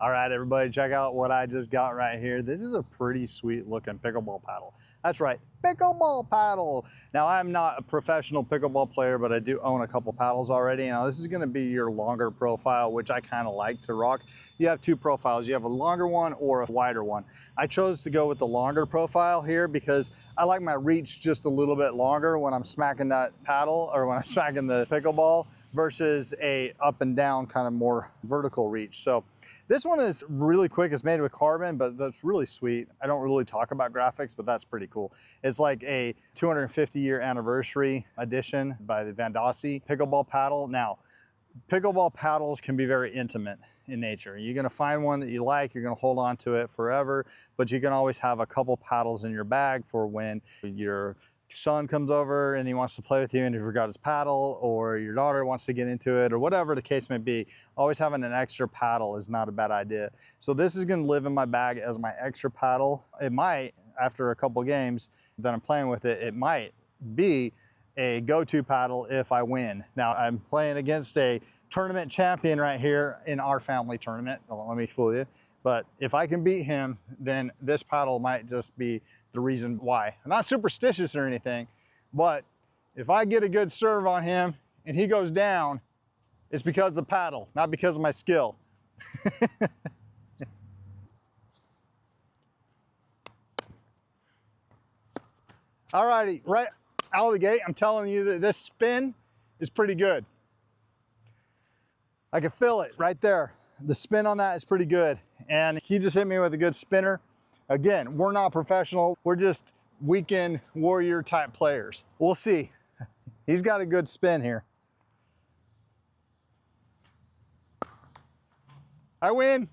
All right, everybody, check out what I just got right here. This is a pretty sweet looking pickleball paddle. That's right, pickleball paddle. Now, I'm not a professional pickleball player, but I do own a couple paddles already. Now, this is gonna be your longer profile, which I kind of like to rock. You have two profiles. You have a longer one or a wider one. I chose to go with the longer profile here because I like my reach just a little bit longer when I'm smacking that paddle or when I'm smacking the pickleball versus a up and down kind of more vertical reach. So this one is really quick. It's made with carbon, but that's really sweet. I don't really talk about graphics, but that's pretty cool. It's like a 250-year anniversary edition by the Vandossy pickleball paddle. Now, pickleball paddles can be very intimate in nature. You're gonna find one that you like, you're gonna hold on to it forever, but you can always have a couple paddles in your bag for when your son comes over and he wants to play with you and he forgot his paddle, or your daughter wants to get into it, or whatever the case may be. Always having an extra paddle is not a bad idea. So this is gonna live in my bag as my extra paddle. It might, after a couple games that I'm playing with it, it might be a go-to paddle if I win. Now, I'm playing against a tournament champion right here in our family tournament. Don't let me fool you. But if I can beat him, then this paddle might just be the reason why. I'm not superstitious or anything, but if I get a good serve on him and he goes down, it's because of the paddle, not because of my skill. All righty, right out of the gate, I'm telling you that this spin is pretty good. I can feel it right there. The spin on that is pretty good. And he just hit me with a good spinner. Again, we're not professional. We're just weekend warrior type players. We'll see. He's got a good spin here. I win.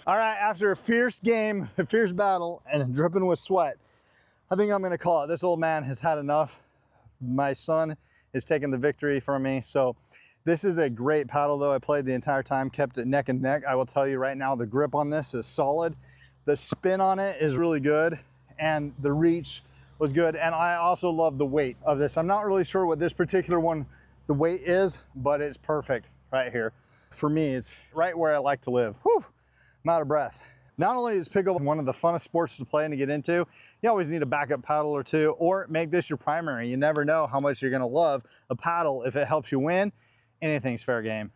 All right, after a fierce game, a fierce battle, and dripping with sweat, I think I'm gonna call it. This old man has had enough. My son is taking the victory from me. So this is a great paddle though. I played the entire time, kept it neck and neck. I will tell you right now, the grip on this is solid. The spin on it is really good, and the reach was good. And I also love the weight of this. I'm not really sure what this particular one, the weight is, but it's perfect right here. For me, it's right where I like to live. Whew. I'm out of breath. Not only is pickleball one of the funnest sports to play and to get into, you always need a backup paddle or two, or make this your primary. You never know how much you're gonna love a paddle. If it helps you win, anything's fair game.